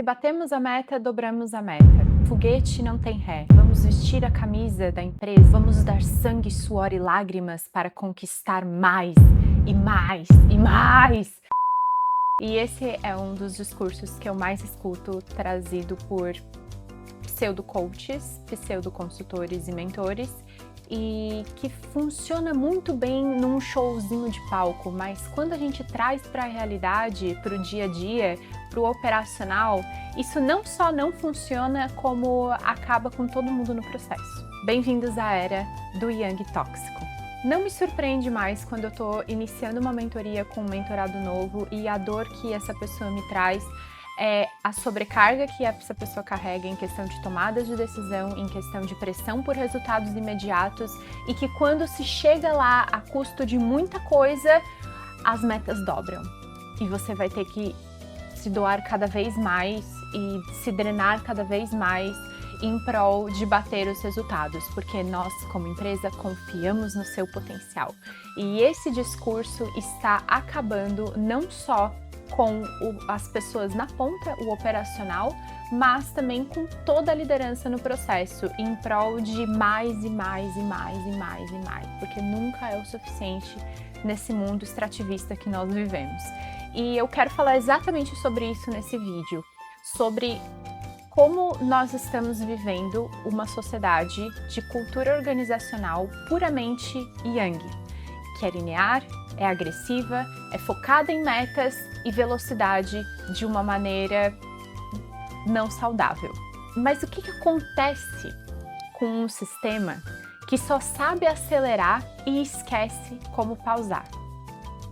Batemos a meta, dobramos a meta. Foguete não tem ré. Vamos vestir a camisa da empresa. Vamos dar sangue, suor e lágrimas para conquistar mais e mais e mais. E esse é um dos discursos que eu mais escuto, trazido por pseudo-coaches, pseudo-consultores e mentores, e que funciona muito bem num showzinho de palco, mas quando a gente traz para a realidade, para o dia a dia, para o operacional, isso não só não funciona, como acaba com todo mundo no processo. Bem-vindos à era do Yang Tóxico. Não me surpreende mais quando eu estou iniciando uma mentoria com um mentorado novo e a dor que essa pessoa me traz é a sobrecarga que essa pessoa carrega em questão de tomadas de decisão, em questão de pressão por resultados imediatos, e que quando se chega lá a custo de muita coisa, as metas dobram. E você vai ter que se doar cada vez mais e se drenar cada vez mais em prol de bater os resultados, porque nós, como empresa, confiamos no seu potencial. E esse discurso está acabando não só com as pessoas na ponta, o operacional, mas também com toda a liderança no processo, em prol de mais e mais e mais e mais e mais, porque nunca é o suficiente nesse mundo extrativista que nós vivemos. E eu quero falar exatamente sobre isso nesse vídeo, sobre como nós estamos vivendo uma sociedade de cultura organizacional puramente yang, que é linear, é agressiva, é focada em metas e velocidade de uma maneira não saudável. Mas o que acontece com um sistema que só sabe acelerar e esquece como pausar?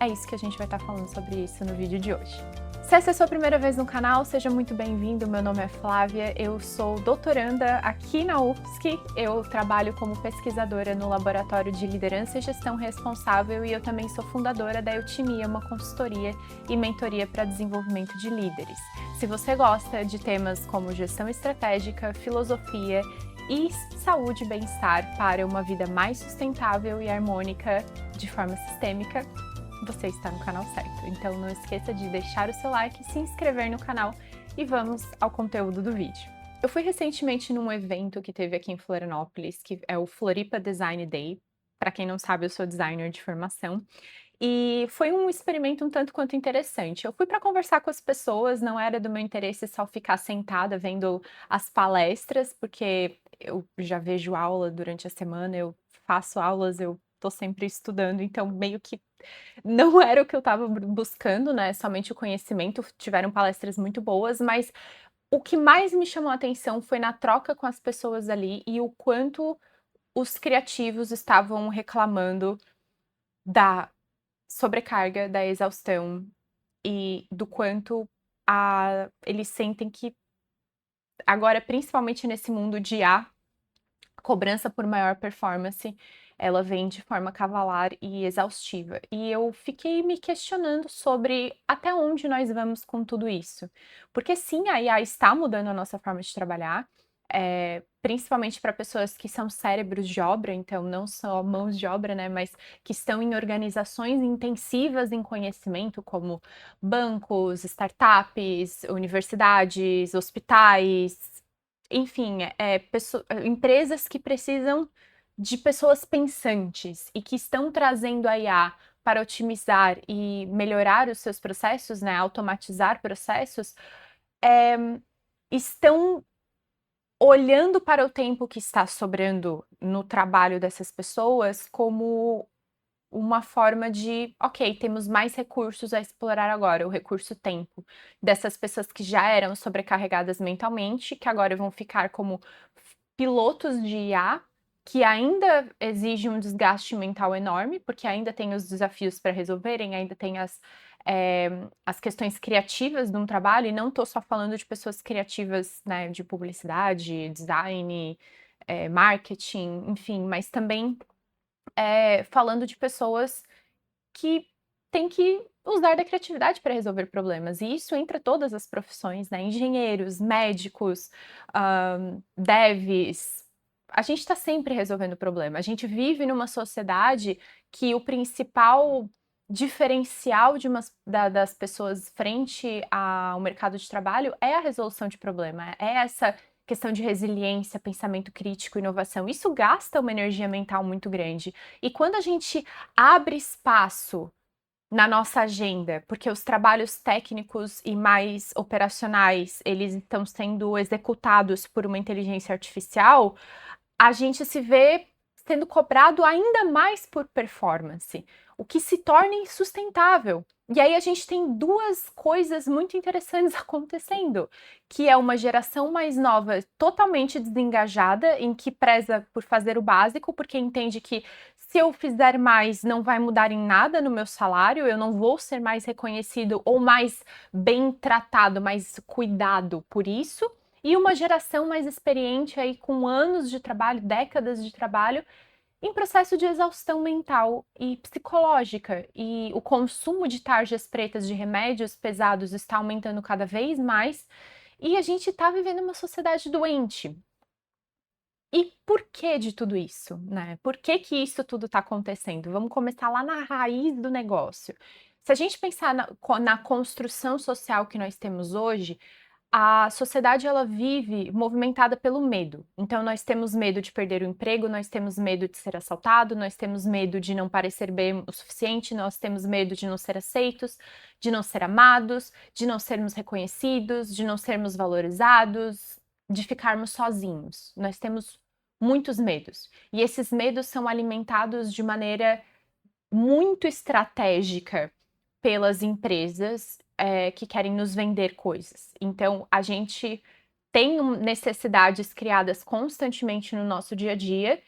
É isso que a gente vai estar falando sobre isso no vídeo de hoje. Se essa é a sua primeira vez no canal, seja muito bem-vindo. Meu nome é Flávia, eu sou doutoranda aqui na UFSC, eu trabalho como pesquisadora no Laboratório de Liderança e Gestão Responsável e eu também sou fundadora da Eutimia, uma consultoria e mentoria para desenvolvimento de líderes. Se você gosta de temas como gestão estratégica, filosofia e saúde e bem-estar para uma vida mais sustentável e harmônica de forma sistêmica, você está no canal certo. Então não esqueça de deixar o seu like, se inscrever no canal e vamos ao conteúdo do vídeo. Eu fui recentemente num evento que teve aqui em Florianópolis, que é o Floripa Design Day. Para quem não sabe, eu sou designer de formação. E foi um experimento um tanto quanto interessante. Eu fui para conversar com as pessoas, não era do meu interesse só ficar sentada vendo as palestras, porque eu já vejo aula durante a semana, eu faço aulas, eu tô sempre estudando, então meio que não era o que eu estava buscando, né, somente o conhecimento, tiveram palestras muito boas, mas o que mais me chamou a atenção foi na troca com as pessoas ali e o quanto os criativos estavam reclamando da sobrecarga, da exaustão e do quanto eles sentem que agora, principalmente nesse mundo de IA, cobrança por maior performance, ela vem de forma cavalar e exaustiva. E eu fiquei me questionando sobre até onde nós vamos com tudo isso. Porque sim, a IA está mudando a nossa forma de trabalhar, principalmente para pessoas que são cérebros de obra, então não só mãos de obra, né, mas que estão em organizações intensivas em conhecimento, como bancos, startups, universidades, hospitais, enfim, empresas que precisam de pessoas pensantes e que estão trazendo a IA para otimizar e melhorar os seus processos, né, automatizar processos, estão olhando para o tempo que está sobrando no trabalho dessas pessoas como uma forma de, ok, temos mais recursos a explorar agora, o recurso tempo, dessas pessoas que já eram sobrecarregadas mentalmente, que agora vão ficar como pilotos de IA, que ainda exige um desgaste mental enorme, porque ainda tem os desafios para resolverem, ainda tem as questões criativas de um trabalho, e não estou só falando de pessoas criativas, né, de publicidade, design, marketing, enfim, mas também falando de pessoas que têm que usar da criatividade para resolver problemas, e isso entra todas as profissões, né? Engenheiros, médicos, devs. A gente está sempre resolvendo problema. A gente vive numa sociedade que o principal diferencial das pessoas frente ao mercado de trabalho é a resolução de problema, é essa questão de resiliência, pensamento crítico, inovação. Isso gasta uma energia mental muito grande. E quando a gente abre espaço na nossa agenda, porque os trabalhos técnicos e mais operacionais, eles estão sendo executados por uma inteligência artificial, a gente se vê sendo cobrado ainda mais por performance, o que se torna insustentável. E aí a gente tem duas coisas muito interessantes acontecendo, que é uma geração mais nova totalmente desengajada, em que preza por fazer o básico, porque entende que se eu fizer mais não vai mudar em nada no meu salário, eu não vou ser mais reconhecido ou mais bem tratado, mais cuidado por isso. E uma geração mais experiente aí com anos de trabalho, décadas de trabalho, em processo de exaustão mental e psicológica. E o consumo de tarjas pretas de remédios pesados está aumentando cada vez mais. E a gente está vivendo uma sociedade doente. E por que de tudo isso, né? Por que que isso tudo está acontecendo? Vamos começar lá na raiz do negócio. Se a gente pensar na construção social que nós temos hoje, a sociedade ela vive movimentada pelo medo. Então nós temos medo de perder o emprego, nós temos medo de ser assaltado, nós temos medo de não parecer bem o suficiente, nós temos medo de não ser aceitos, de não ser amados, de não sermos reconhecidos, de não sermos valorizados, de ficarmos sozinhos. Nós temos muitos medos. E esses medos são alimentados de maneira muito estratégica pelas empresas que querem nos vender coisas. Então, a gente tem necessidades criadas constantemente no nosso dia a dia,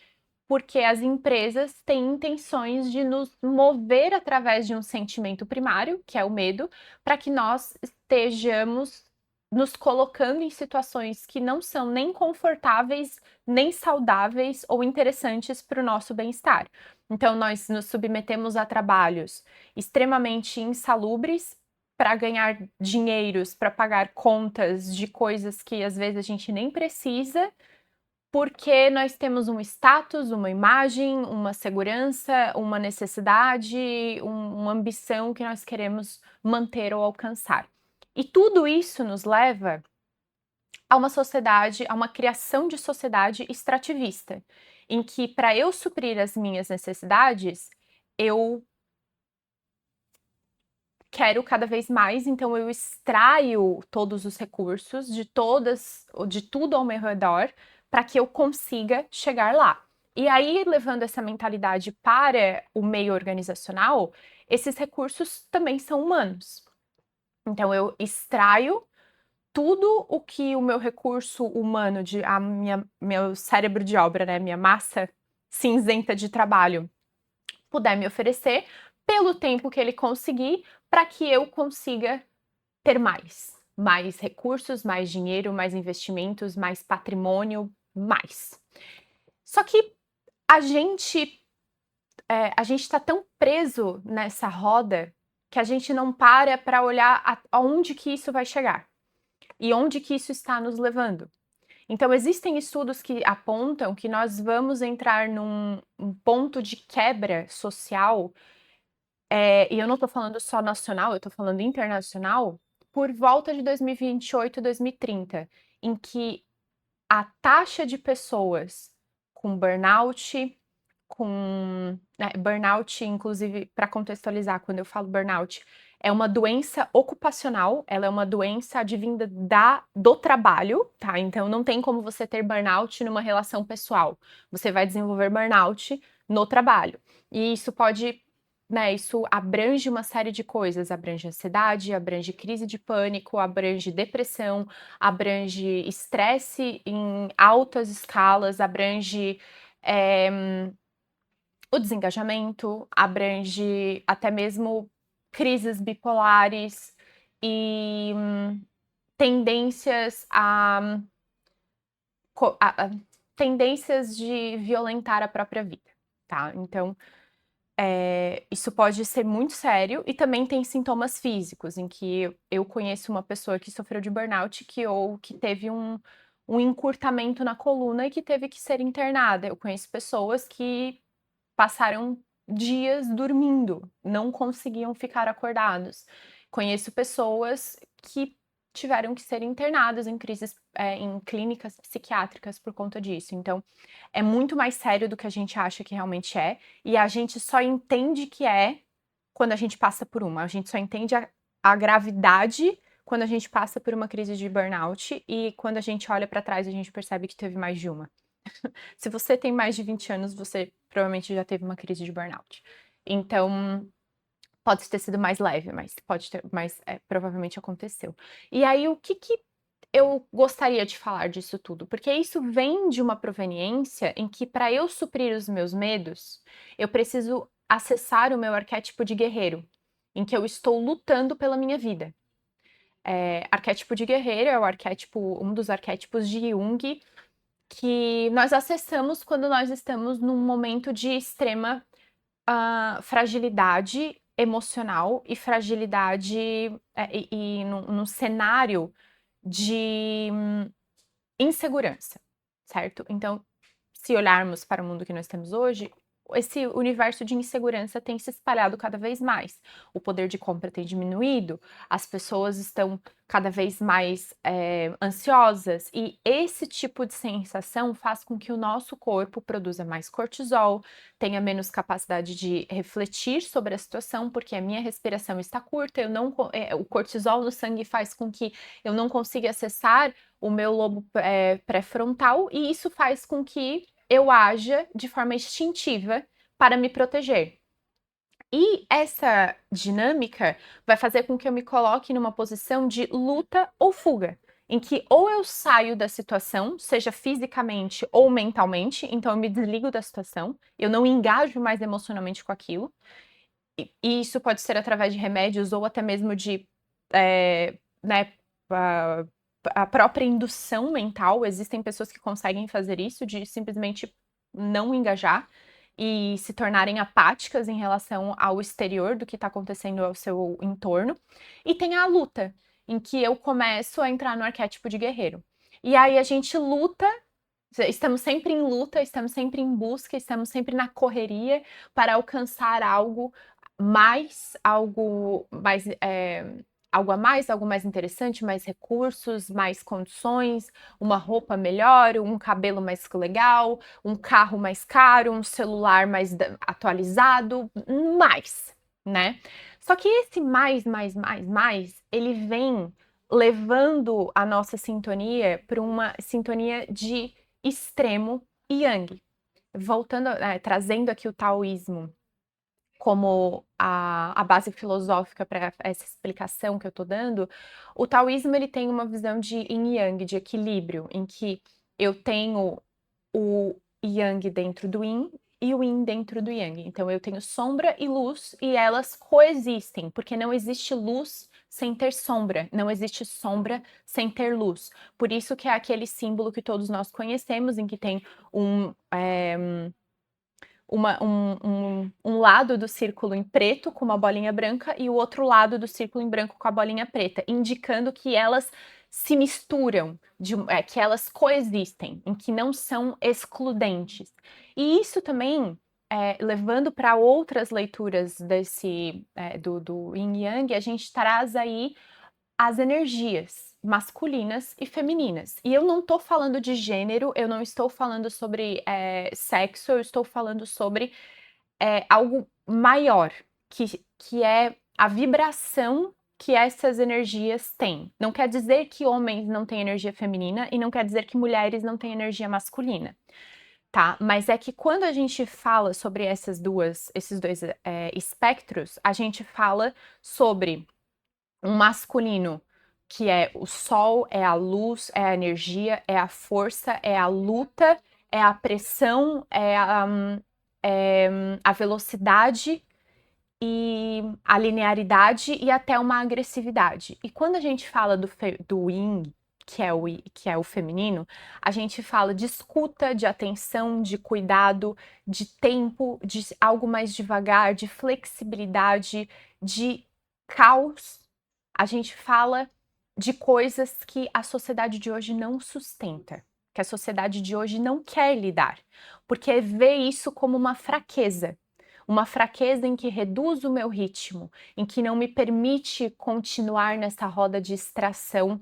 porque as empresas têm intenções de nos mover através de um sentimento primário, que é o medo, para que nós estejamos nos colocando em situações que não são nem confortáveis, nem saudáveis ou interessantes para o nosso bem-estar. Então, nós nos submetemos a trabalhos extremamente insalubres para ganhar dinheiros, para pagar contas de coisas que às vezes a gente nem precisa, porque nós temos um status, uma imagem, uma segurança, uma necessidade, uma ambição que nós queremos manter ou alcançar. E tudo isso nos leva a uma sociedade, a uma criação de sociedade extrativista, em que para eu suprir as minhas necessidades, eu quero cada vez mais, então eu extraio todos os recursos de tudo ao meu redor para que eu consiga chegar lá. E aí, levando essa mentalidade para o meio organizacional, esses recursos também são humanos. Então eu extraio tudo o que o meu recurso humano, meu cérebro de obra, né, minha massa cinzenta de trabalho puder me oferecer, pelo tempo que ele conseguir, para que eu consiga ter mais recursos, mais dinheiro, mais investimentos, mais patrimônio, mais. Só que a gente a gente está tão preso nessa roda que a gente não para olhar aonde que isso vai chegar e onde que isso está nos levando. Então, existem estudos que apontam que nós vamos entrar num ponto de quebra social, e eu não estou falando só nacional, eu estou falando internacional, por volta de 2028, 2030, em que a taxa de pessoas com burnout, burnout, inclusive, para contextualizar, quando eu falo burnout, é uma doença ocupacional, ela é uma doença advinda do trabalho, tá? Então não tem como você ter burnout numa relação pessoal. Você vai desenvolver burnout no trabalho. E isso pode, né, isso abrange uma série de coisas, abrange ansiedade, abrange crise de pânico, abrange depressão, abrange estresse em altas escalas, abrange o desengajamento, abrange até mesmo crises bipolares e tendências a tendências de violentar a própria vida, tá? Então, isso pode ser muito sério e também tem sintomas físicos, em que eu conheço uma pessoa que sofreu de burnout ou que teve um encurtamento na coluna e que teve que ser internada. Eu conheço pessoas que passaram dias dormindo, não conseguiam ficar acordados. Conheço pessoas que tiveram que ser internadas em crises, em clínicas psiquiátricas por conta disso. Então, é muito mais sério do que a gente acha que realmente é, e a gente só entende que é quando a gente passa por uma. A gente só entende a gravidade quando a gente passa por uma crise de burnout, e quando a gente olha para trás, a gente percebe que teve mais de uma. Se você tem mais de 20 anos, você provavelmente já teve uma crise de burnout. Então, pode ter sido mais leve, mas provavelmente aconteceu. E aí, o que eu gostaria de falar disso tudo? Porque isso vem de uma proveniência em que, para eu suprir os meus medos, eu preciso acessar o meu arquétipo de guerreiro, em que eu estou lutando pela minha vida. Arquétipo de guerreiro é um dos arquétipos de Jung, que nós acessamos quando nós estamos num momento de extrema fragilidade emocional e fragilidade e num cenário de insegurança, certo? Então, se olharmos para o mundo que nós temos hoje, esse universo de insegurança tem se espalhado cada vez mais. O poder de compra tem diminuído, as pessoas estão cada vez mais ansiosas, e esse tipo de sensação faz com que o nosso corpo produza mais cortisol, tenha menos capacidade de refletir sobre a situação, porque a minha respiração está curta, o cortisol no sangue faz com que eu não consiga acessar o meu lobo pré-frontal, e isso faz com que eu haja de forma instintiva para me proteger. E essa dinâmica vai fazer com que eu me coloque numa posição de luta ou fuga, em que ou eu saio da situação, seja fisicamente ou mentalmente, então eu me desligo da situação, eu não engajo mais emocionalmente com aquilo, e isso pode ser através de remédios ou até mesmo de, né, a própria indução mental. Existem pessoas que conseguem fazer isso, de simplesmente não engajar e se tornarem apáticas em relação ao exterior, do que está acontecendo ao seu entorno. E tem a luta, em que eu começo a entrar no arquétipo de guerreiro. E aí a gente luta, estamos sempre em luta, estamos sempre em busca, estamos sempre na correria para alcançar algo algo a mais, algo mais interessante, mais recursos, mais condições, uma roupa melhor, um cabelo mais legal, um carro mais caro, um celular mais atualizado, mais, né? Só que esse mais, ele vem levando a nossa sintonia para uma sintonia de extremo yang. Voltando, trazendo aqui o taoísmo como a base filosófica para essa explicação que eu estou dando, o taoísmo ele tem uma visão de yin yang, de equilíbrio, em que eu tenho o yang dentro do yin e o yin dentro do yang. Então eu tenho sombra e luz, e elas coexistem, porque não existe luz sem ter sombra, não existe sombra sem ter luz. Por isso que é aquele símbolo que todos nós conhecemos, em que tem um lado do círculo em preto com uma bolinha branca e o outro lado do círculo em branco com a bolinha preta, indicando que elas se misturam, que elas coexistem, em que não são excludentes. E isso também, levando para outras leituras do Yin Yang, a gente traz aí as energias masculinas e femininas. E eu não estou falando de gênero, eu não estou falando sobre sexo, eu estou falando sobre algo maior, que é a vibração que essas energias têm. Não quer dizer que homens não têm energia feminina e não quer dizer que mulheres não têm energia masculina, tá? Mas é que quando a gente fala sobre esses dois espectros, a gente fala sobre um masculino que é o sol, é a luz, é a energia, é a força, é a luta, é a pressão, é a velocidade e a linearidade e até uma agressividade. E quando a gente fala do yin, que é o feminino, a gente fala de escuta, de atenção, de cuidado, de tempo, de algo mais devagar, de flexibilidade, de caos. A gente fala de coisas que a sociedade de hoje não sustenta, que a sociedade de hoje não quer lidar, porque vê isso como uma fraqueza. uma fraqueza em que reduz o meu ritmo, em que não me permite continuar nessa roda de extração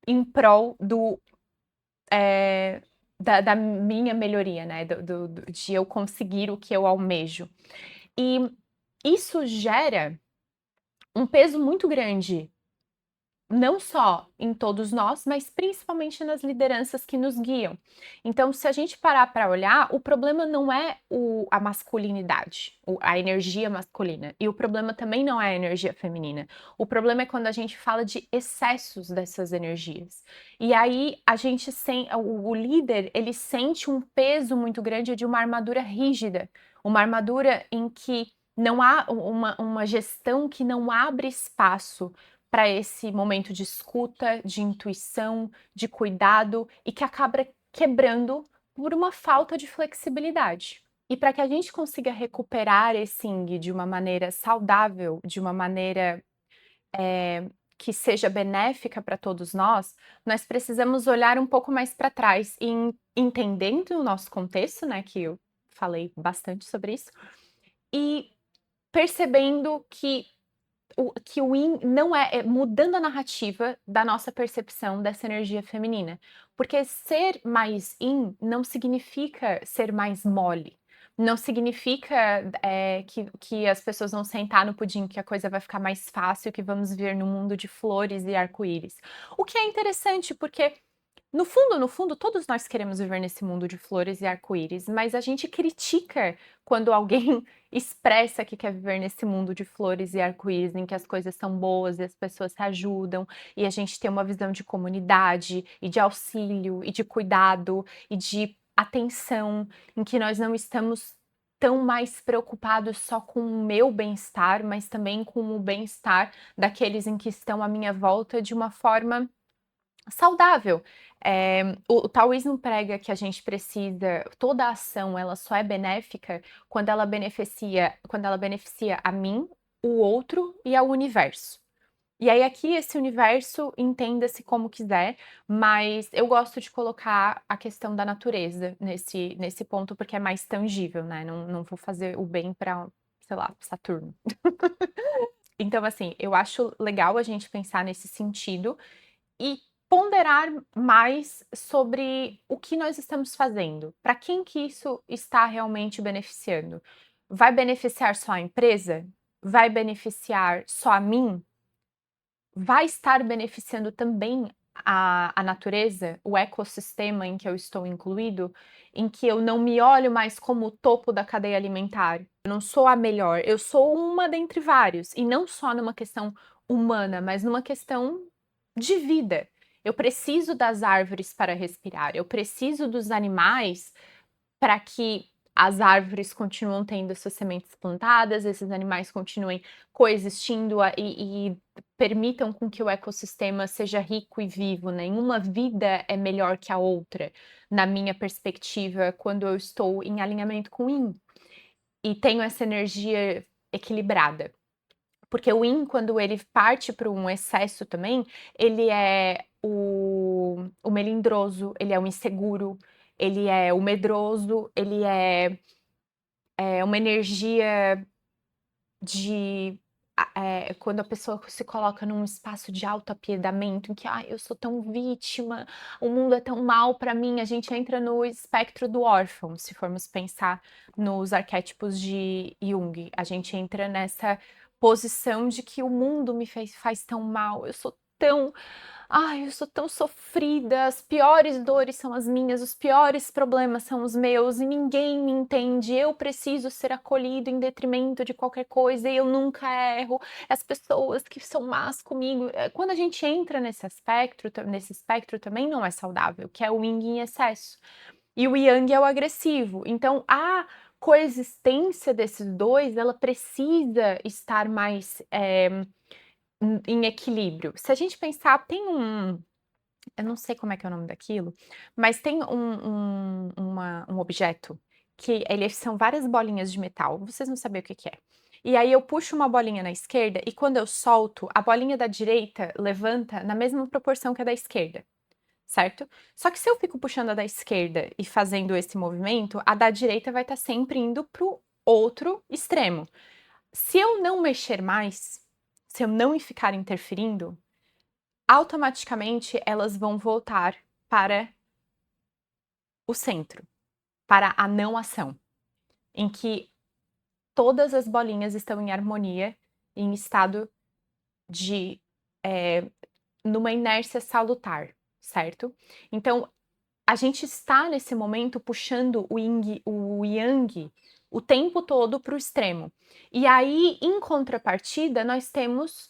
em prol da minha melhoria, né? De eu conseguir o que eu almejo. E isso gera um peso muito grande, não só em todos nós, mas principalmente nas lideranças que nos guiam. Então, se a gente parar para olhar, o problema não é a masculinidade, a energia masculina, e o problema também não é a energia feminina. O problema é quando a gente fala de excessos dessas energias. E aí a gente o líder, ele sente um peso muito grande de uma armadura rígida, uma armadura em que não há uma gestão que não abre espaço para esse momento de escuta, de intuição, de cuidado e que acaba quebrando por uma falta de flexibilidade. E para que a gente consiga recuperar esse yin de uma maneira saudável, de uma maneira que seja benéfica para todos nós precisamos olhar um pouco mais para trás e entendendo o nosso contexto, né, que eu falei bastante sobre isso, e percebendo que o yin não é mudando a narrativa da nossa percepção dessa energia feminina. Porque ser mais yin não significa ser mais mole. Não significa que as pessoas vão sentar no pudim, que a coisa vai ficar mais fácil, que vamos viver num mundo de flores e arco-íris. O que é interessante, porque no fundo, todos nós queremos viver nesse mundo de flores e arco-íris, mas a gente critica quando alguém expressa que quer viver nesse mundo de flores e arco-íris, em que as coisas são boas e as pessoas se ajudam, e a gente tem uma visão de comunidade, e de auxílio, e de cuidado, e de atenção, em que nós não estamos tão mais preocupados só com o meu bem-estar, mas também com o bem-estar daqueles em que estão à minha volta de uma forma saudável. O taoísmo prega que a gente precisa, toda ação ela só é benéfica quando ela beneficia a mim, o outro e ao universo. E aí aqui esse universo entenda-se como quiser, mas eu gosto de colocar a questão da natureza nesse ponto porque é mais tangível, né? Não vou fazer o bem para, sei lá, Saturno. Então, assim, eu acho legal a gente pensar nesse sentido e ponderar mais sobre o que nós estamos fazendo. Para quem que isso está realmente beneficiando? Vai beneficiar só a empresa? Vai beneficiar só a mim? Vai estar beneficiando também a natureza, o ecossistema em que eu estou incluído, em que eu não me olho mais como o topo da cadeia alimentar. Eu não sou a melhor, eu sou uma dentre vários, e não só numa questão humana, mas numa questão de vida. Eu preciso das árvores para respirar, eu preciso dos animais para que as árvores continuem tendo suas sementes plantadas, esses animais continuem coexistindo e permitam com que o ecossistema seja rico e vivo. Nenhuma vida é melhor que a outra, na minha perspectiva, quando eu estou em alinhamento com o Yin e tenho essa energia equilibrada. Porque o Yin, quando ele parte para um excesso também, ele é o melindroso, ele é o inseguro, ele é o medroso, ele é uma energia de quando a pessoa se coloca num espaço de autoapiedamento, em que eu sou tão vítima, o mundo é tão mal para mim, a gente entra no espectro do órfão, se formos pensar nos arquétipos de Jung, a gente entra nessa posição de que o mundo faz tão mal, eu sou tão sofrida, as piores dores são as minhas, os piores problemas são os meus e ninguém me entende. Eu preciso ser acolhido em detrimento de qualquer coisa e eu nunca erro. As pessoas que são más comigo. Quando a gente entra nesse espectro também não é saudável, que é o yin em excesso. E o yang é o agressivo. Então, a coexistência desses dois, ela precisa estar mais em equilíbrio. Se a gente pensar, eu não sei como é que é o nome daquilo, mas tem um objeto que são várias bolinhas de metal, vocês não sabem o que que é. E aí eu puxo uma bolinha na esquerda e quando eu solto, a bolinha da direita levanta na mesma proporção que a da esquerda, certo? Só que se eu fico puxando a da esquerda e fazendo esse movimento, a da direita vai estar sempre indo pro outro extremo. Se eu não mexer mais, se eu não ficar interferindo, automaticamente elas vão voltar para o centro, para a não ação, em que todas as bolinhas estão em harmonia, em estado de numa inércia salutar, certo? Então, a gente está nesse momento puxando o yang o tempo todo para o extremo. E aí, em contrapartida, nós temos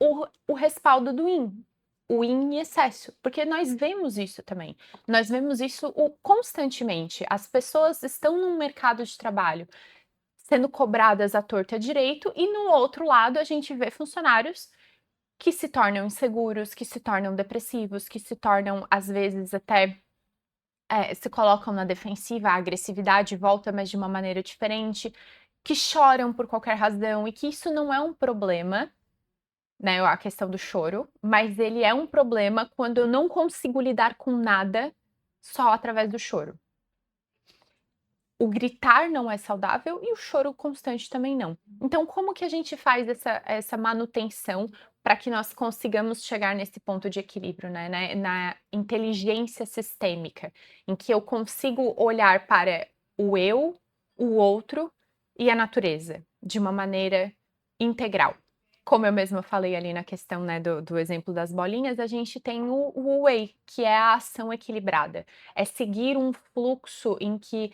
o respaldo do yin, o yin em excesso, porque nós vemos isso também. Nós vemos isso constantemente. As pessoas estão num mercado de trabalho sendo cobradas à torta e à direito, e no outro lado a gente vê funcionários que se tornam inseguros, que se tornam depressivos, que se tornam, às vezes, até se colocam na defensiva, a agressividade volta, mas de uma maneira diferente, que choram por qualquer razão, e que isso não é um problema, né? A questão do choro, mas ele é um problema quando eu não consigo lidar com nada só através do choro. O gritar não é saudável e o choro constante também não. Então, como que a gente faz essa manutenção para que nós consigamos chegar nesse ponto de equilíbrio, né? Na inteligência sistêmica, em que eu consigo olhar para o eu, o outro e a natureza de uma maneira integral. Como eu mesma falei ali na questão, né, do exemplo das bolinhas, a gente tem o Wei, que é a ação equilibrada. É seguir um fluxo em que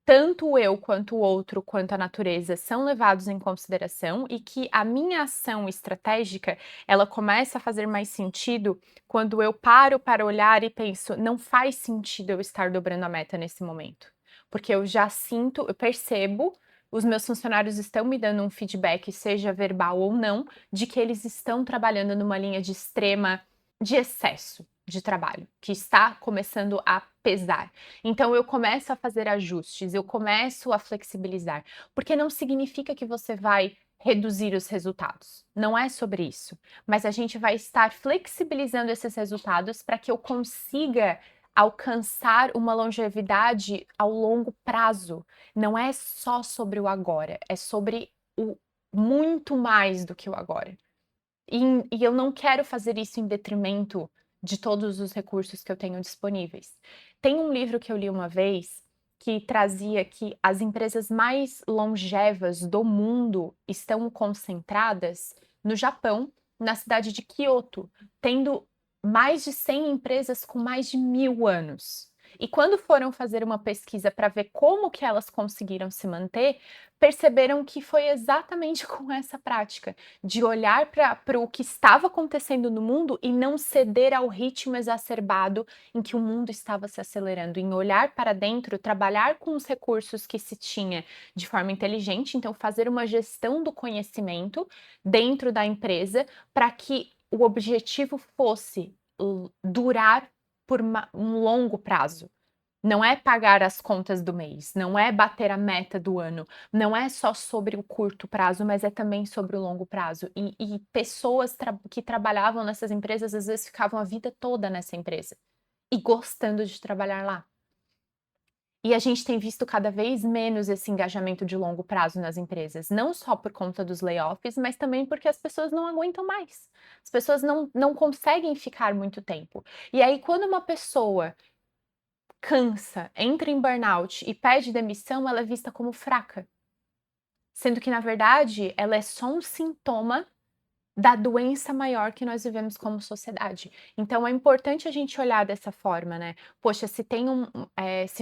tanto eu quanto o outro, quanto a natureza são levados em consideração e que a minha ação estratégica, ela começa a fazer mais sentido quando eu paro para olhar e penso, não faz sentido eu estar dobrando a meta nesse momento. Porque eu já sinto, eu percebo, os meus funcionários estão me dando um feedback, seja verbal ou não, de que eles estão trabalhando numa linha de excesso de trabalho, que está começando a pesar. Então eu começo a fazer ajustes, eu começo a flexibilizar, porque não significa que você vai reduzir os resultados. Não é sobre isso, mas a gente vai estar flexibilizando esses resultados para que eu consiga alcançar uma longevidade ao longo prazo. Não é só sobre o agora, é sobre o muito mais do que o agora. E eu não quero fazer isso em detrimento de todos os recursos que eu tenho disponíveis. Tem um livro que eu li uma vez que trazia que as empresas mais longevas do mundo estão concentradas no Japão, na cidade de Kyoto, tendo mais de 100 empresas com mais de 1000 anos. E quando foram fazer uma pesquisa para ver como que elas conseguiram se manter, perceberam que foi exatamente com essa prática de olhar para o que estava acontecendo no mundo e não ceder ao ritmo exacerbado em que o mundo estava se acelerando, em olhar para dentro, trabalhar com os recursos que se tinha de forma inteligente, então fazer uma gestão do conhecimento dentro da empresa para que o objetivo fosse durar por um longo prazo. Não é pagar as contas do mês, não é bater a meta do ano, não é só sobre o curto prazo, mas é também sobre o longo prazo. E pessoas que trabalhavam nessas empresas às vezes ficavam a vida toda nessa empresa e gostando de trabalhar lá. E a gente tem visto cada vez menos esse engajamento de longo prazo nas empresas, não só por conta dos layoffs, mas também porque as pessoas não aguentam mais. As pessoas não conseguem ficar muito tempo. E aí, quando uma pessoa cansa, entra em burnout e pede demissão, ela é vista como fraca. Sendo que, na verdade, ela é só um sintoma da doença maior que nós vivemos como sociedade. Então é importante a gente olhar dessa forma, né? Poxa, se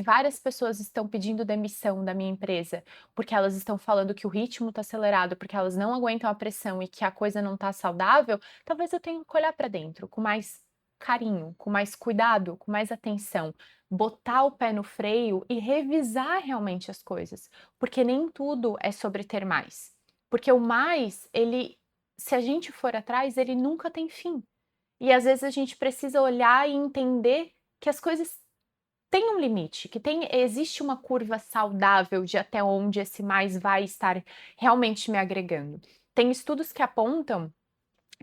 várias pessoas estão pedindo demissão da minha empresa porque elas estão falando que o ritmo está acelerado, porque elas não aguentam a pressão e que a coisa não está saudável, talvez eu tenha que olhar para dentro com mais carinho, com mais cuidado, com mais atenção, botar o pé no freio e revisar realmente as coisas, porque nem tudo é sobre ter mais. Porque o mais, se a gente for atrás, ele nunca tem fim. E às vezes a gente precisa olhar e entender que as coisas têm um limite, que existe uma curva saudável de até onde esse mais vai estar realmente me agregando. Tem estudos que apontam,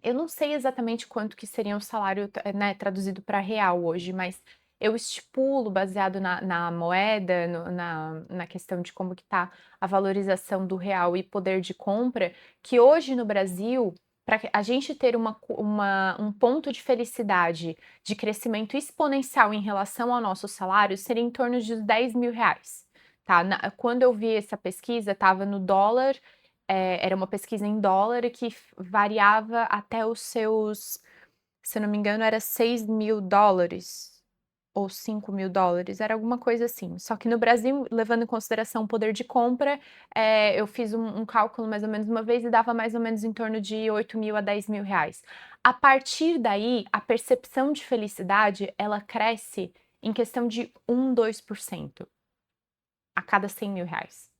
eu não sei exatamente quanto que seria um salário, né, traduzido para real hoje, mas eu estipulo, baseado na moeda, na questão de como que está a valorização do real e poder de compra, que hoje no Brasil, para a gente ter um ponto de felicidade, de crescimento exponencial em relação ao nosso salário, seria em torno de R$ 10.000. Tá? Quando eu vi essa pesquisa, estava no dólar, era uma pesquisa em dólar que variava até os seus, se eu não me engano, era US$ 6.000 ou US$ 5.000, era alguma coisa assim. Só que no Brasil, levando em consideração o poder de compra, eu fiz um cálculo mais ou menos uma vez e dava mais ou menos em torno de 8.000 a R$ 10.000. A partir daí, a percepção de felicidade, ela cresce em questão de 2% a cada R$ 100.000.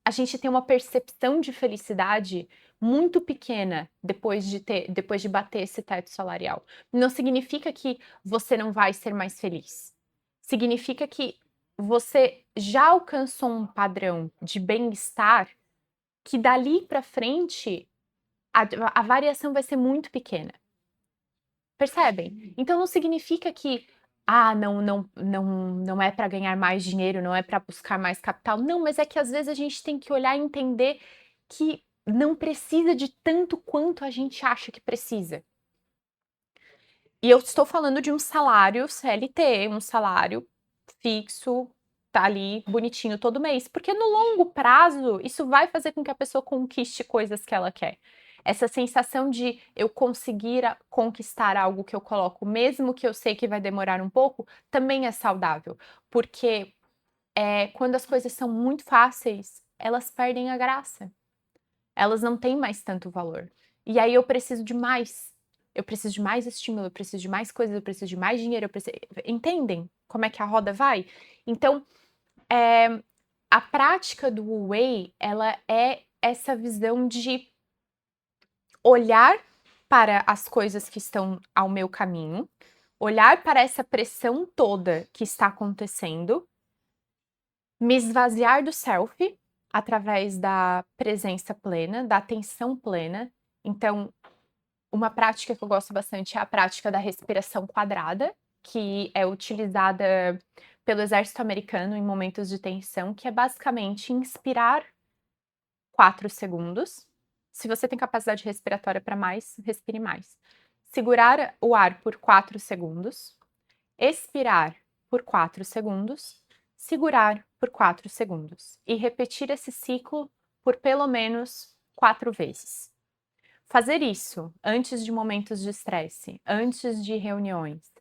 A gente tem uma percepção de felicidade muito pequena depois de bater esse teto salarial. Não significa que você não vai ser mais feliz. Significa que você já alcançou um padrão de bem-estar que dali para frente a variação vai ser muito pequena. Percebem? Então não significa que não é para ganhar mais dinheiro, não é para buscar mais capital. Não, mas é que às vezes a gente tem que olhar e entender que não precisa de tanto quanto a gente acha que precisa. E eu estou falando de um salário CLT, um salário fixo, tá ali bonitinho todo mês, porque no longo prazo isso vai fazer com que a pessoa conquiste coisas que ela quer. Essa sensação de eu conseguir conquistar algo que eu coloco, mesmo que eu sei que vai demorar um pouco, também é saudável, porque quando as coisas são muito fáceis, elas perdem a graça. Elas não têm mais tanto valor. E aí eu preciso de mais. Eu preciso de mais estímulo, eu preciso de mais coisas, eu preciso de mais dinheiro, Entendem como é que a roda vai? Então, a prática do Wu Wei, ela é essa visão de olhar para as coisas que estão ao meu caminho, olhar para essa pressão toda que está acontecendo, me esvaziar do self através da presença plena, da atenção plena. Então, uma prática que eu gosto bastante é a prática da respiração quadrada, que é utilizada pelo exército americano em momentos de tensão, que é basicamente inspirar 4 segundos. Se você tem capacidade respiratória para mais, respire mais. Segurar o ar por 4 segundos, expirar por 4 segundos, segurar por 4 segundos e repetir esse ciclo por pelo menos 4 vezes. Fazer isso antes de momentos de estresse, antes de reuniões,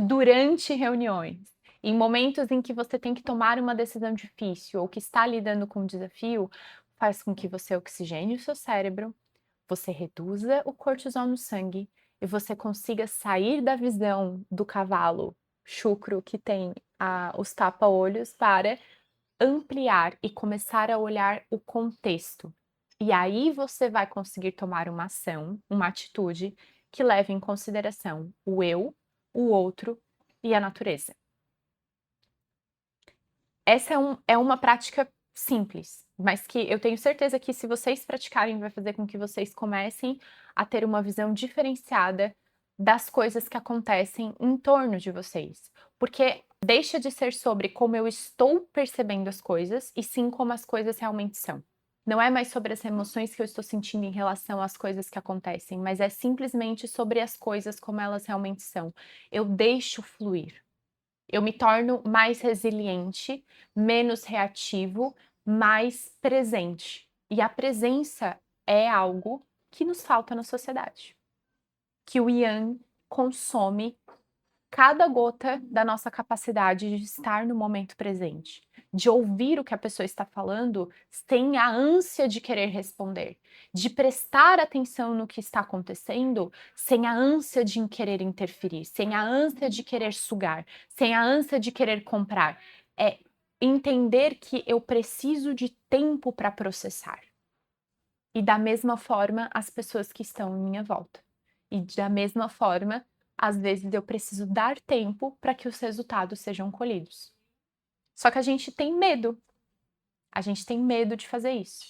durante reuniões, em momentos em que você tem que tomar uma decisão difícil ou que está lidando com um desafio, faz com que você oxigene o seu cérebro, você reduza o cortisol no sangue e você consiga sair da visão do cavalo chucro que tem os tapa-olhos para ampliar e começar a olhar o contexto. E aí você vai conseguir tomar uma ação, uma atitude que leve em consideração o eu, o outro e a natureza. Essa é uma prática simples, mas que eu tenho certeza que se vocês praticarem vai fazer com que vocês comecem a ter uma visão diferenciada das coisas que acontecem em torno de vocês. Porque deixa de ser sobre como eu estou percebendo as coisas e sim como as coisas realmente são. Não é mais sobre as emoções que eu estou sentindo em relação às coisas que acontecem, mas é simplesmente sobre as coisas como elas realmente são. Eu deixo fluir. Eu me torno mais resiliente, menos reativo, mais presente. E a presença é algo que nos falta na sociedade. Que o Yang consome cada gota da nossa capacidade de estar no momento presente, de ouvir o que a pessoa está falando sem a ânsia de querer responder, de prestar atenção no que está acontecendo sem a ânsia de querer interferir, sem a ânsia de querer sugar, sem a ânsia de querer comprar. É entender que eu preciso de tempo para processar. E da mesma forma, as pessoas que estão em minha volta. E da mesma forma, às vezes eu preciso dar tempo para que os resultados sejam colhidos. Só que a gente tem medo. A gente tem medo de fazer isso.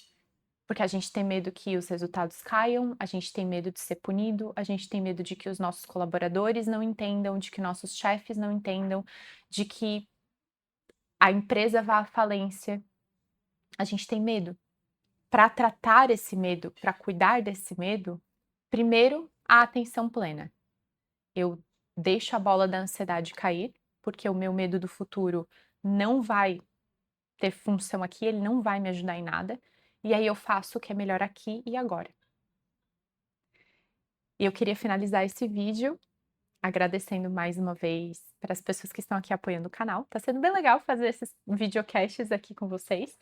Porque a gente tem medo que os resultados caiam, a gente tem medo de ser punido, a gente tem medo de que os nossos colaboradores não entendam, de que nossos chefes não entendam, de que a empresa vá à falência. A gente tem medo. Para tratar esse medo, para cuidar desse medo, primeiro, a atenção plena. Eu deixo a bola da ansiedade cair, porque o meu medo do futuro não vai ter função aqui, ele não vai me ajudar em nada. E aí eu faço o que é melhor aqui e agora. E eu queria finalizar esse vídeo agradecendo mais uma vez para as pessoas que estão aqui apoiando o canal. Tá sendo bem legal fazer esses videocasts aqui com vocês.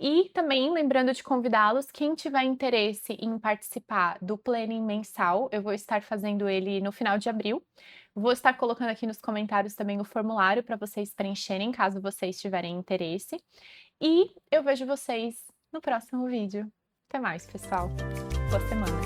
E também lembrando de convidá-los, quem tiver interesse em participar do planning mensal, eu vou estar fazendo ele no final de abril. Vou estar colocando aqui nos comentários também o formulário para vocês preencherem, caso vocês tiverem interesse. E eu vejo vocês no próximo vídeo. Até mais, pessoal. Boa semana.